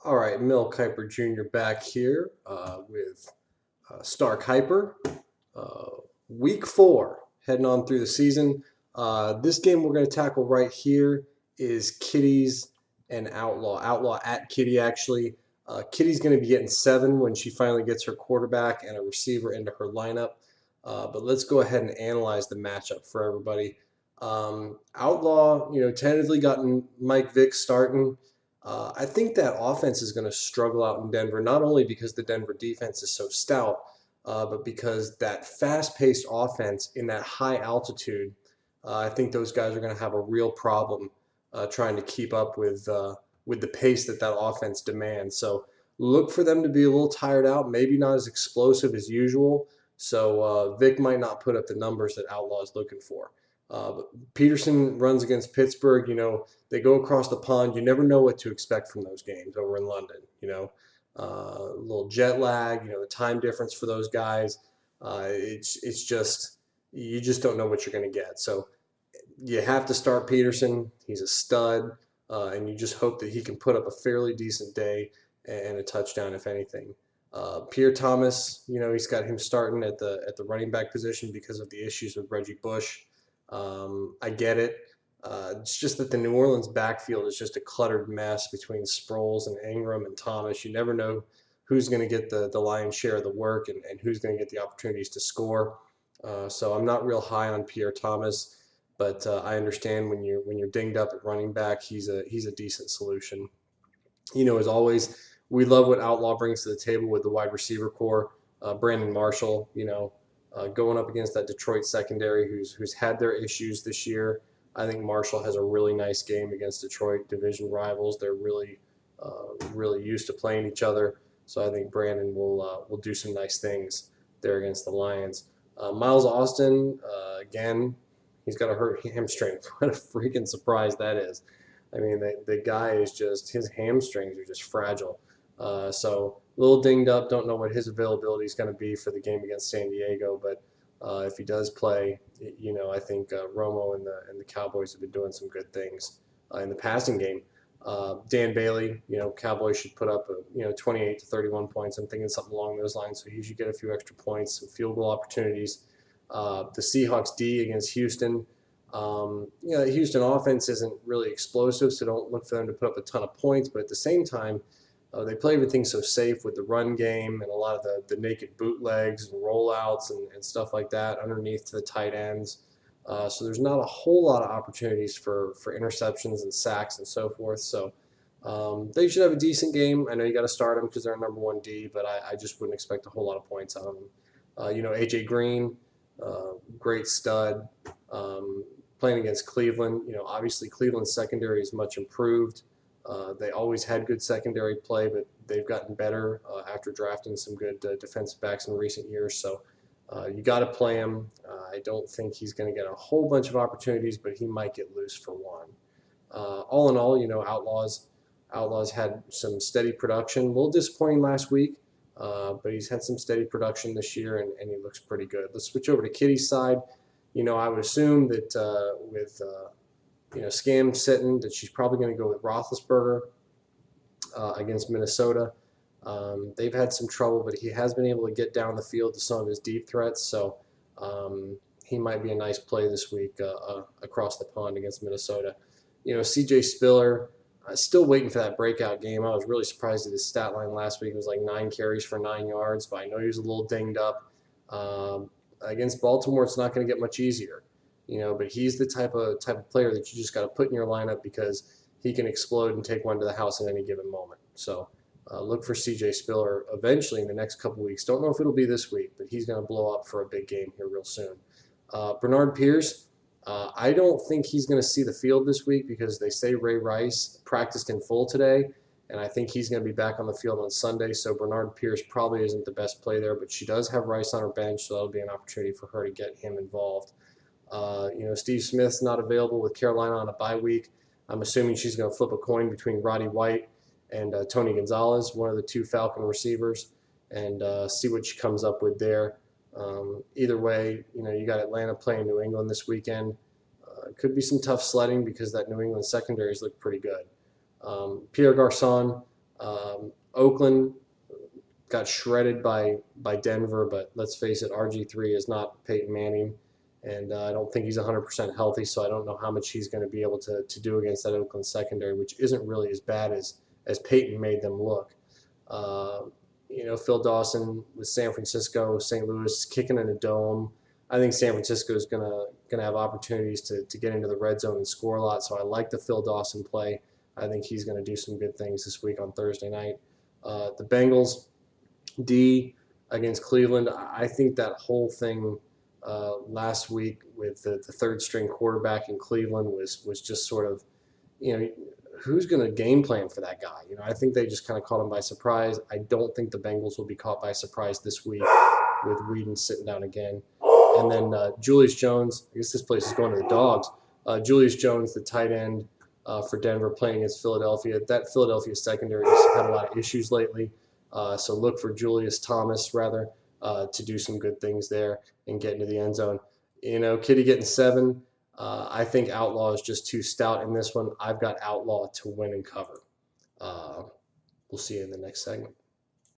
All right, Mel Kiper Jr. back here with Star Kiper. Uh, week 4, heading on through the season. This game we're going to tackle right here is Kitties and Outlaw. Outlaw at Kitty, actually. Kitty's going to be getting 7 when she finally gets her quarterback and a receiver into her lineup. But let's go ahead and analyze the matchup for everybody. Outlaw, tentatively gotten Mike Vick starting. I think that offense is going to struggle out in Denver, not only because the Denver defense is so stout, but because that fast-paced offense in that high altitude, I think those guys are going to have a real problem trying to keep up with the pace that offense demands. So look for them to be a little tired out, maybe not as explosive as usual. So Vic might not put up the numbers that Outlaw is looking for. But Peterson runs against Pittsburgh. They go across the pond. You never know what to expect from those games over in London. A little jet lag. The time difference for those guys. It's just you just don't know what you're going to get. So you have to start Peterson. He's a stud, and you just hope that he can put up a fairly decent day and a touchdown, if anything. Pierre Thomas, he's got him starting at the running back position because of the issues with Reggie Bush. I get it. It's just that the New Orleans backfield is just a cluttered mess between Sproles and Ingram and Thomas. You never know who's going to get the lion's share of the work and who's going to get the opportunities to score. So I'm not real high on Pierre Thomas, but I understand when you're dinged up at running back, he's a decent solution. As always, we love what Outlaw brings to the table with the wide receiver core. Brandon Marshall, going up against that Detroit secondary who's had their issues this year. I think Marshall has a really nice game against Detroit, division rivals. They're really used to playing each other. So I think Brandon will do some nice things there against the Lions. Miles Austin, again, he's got a hurt hamstring. What a freaking surprise that is. I mean, the guy is just, his hamstrings are just fragile. So a little dinged up. Don't know what his availability is going to be for the game against San Diego, but if he does play, I think Romo and the Cowboys have been doing some good things in the passing game. Dan Bailey, Cowboys should put up 28 to 31 points. I'm thinking something along those lines. So he should get a few extra points, some field goal opportunities. The Seahawks D against Houston. The Houston offense isn't really explosive, so don't look for them to put up a ton of points. But at the same time, they play everything so safe with the run game and a lot of the naked bootlegs and rollouts and stuff like that underneath to the tight ends. So there's not a whole lot of opportunities for interceptions and sacks and so forth. So they should have a decent game. I know you got to start them because they're number 1D, but I just wouldn't expect a whole lot of points out of them. A.J. Green, great stud. Playing against Cleveland, obviously Cleveland's secondary is much improved. They always had good secondary play, but they've gotten better after drafting some good defensive backs in recent years. So you got to play him. I don't think he's going to get a whole bunch of opportunities, but he might get loose for one. All in all, Outlaws had some steady production. A little disappointing last week, but he's had some steady production this year, and he looks pretty good. Let's switch over to Kitty's side. I would assume that with Scam sitting, that she's probably going to go with Roethlisberger against Minnesota. They've had some trouble, but he has been able to get down the field to some of his deep threats, so he might be a nice play this week across the pond against Minnesota. C.J. Spiller, still waiting for that breakout game. I was really surprised at his stat line last week. It was like 9 carries for 9 yards, but I know he was a little dinged up. Against Baltimore, it's not going to get much easier, but he's the type of player that you just got to put in your lineup because he can explode and take one to the house at any given moment. So look for C.J. Spiller eventually in the next couple weeks. Don't know if it'll be this week, but he's going to blow up for a big game here real soon. Bernard Pierce, I don't think he's going to see the field this week because they say Ray Rice practiced in full today, and I think he's going to be back on the field on Sunday. So Bernard Pierce probably isn't the best play there, but she does have Rice on her bench, so that'll be an opportunity for her to get him involved. Steve Smith's not available with Carolina on a bye week. I'm assuming she's going to flip a coin between Roddy White and Tony Gonzalez, one of the 2 Falcon receivers, and see what she comes up with there. Either way, you got Atlanta playing New England this weekend. Could be some tough sledding because that New England secondaries look pretty good. Pierre Garçon, Oakland got shredded by Denver, but let's face it, RG3 is not Peyton Manning, and I don't think he's 100% healthy, so I don't know how much he's going to be able to do against that Oakland secondary, which isn't really as bad as Peyton made them look. Uh, Phil Dawson with San Francisco, St. Louis kicking in a dome. I think San Francisco is gonna have opportunities to get into the red zone and score a lot. So I like the Phil Dawson play. I think he's going to do some good things this week on Thursday night. The Bengals D against Cleveland. I think that whole thing last week with the third string quarterback in Cleveland was just sort of, you know, who's going to game plan for that guy? I think they just kind of caught him by surprise. I don't think the Bengals will be caught by surprise this week with Reed sitting down again. And then Julius Jones, I guess this place is going to the dogs. Julius Jones, the tight end for Denver, playing against Philadelphia. That Philadelphia secondary has had a lot of issues lately. So look for Julius Thomas, rather, to do some good things there and get into the end zone. Kitty getting 7. I think Outlaw is just too stout in this one. I've got Outlaw to win and cover. We'll see you in the next segment.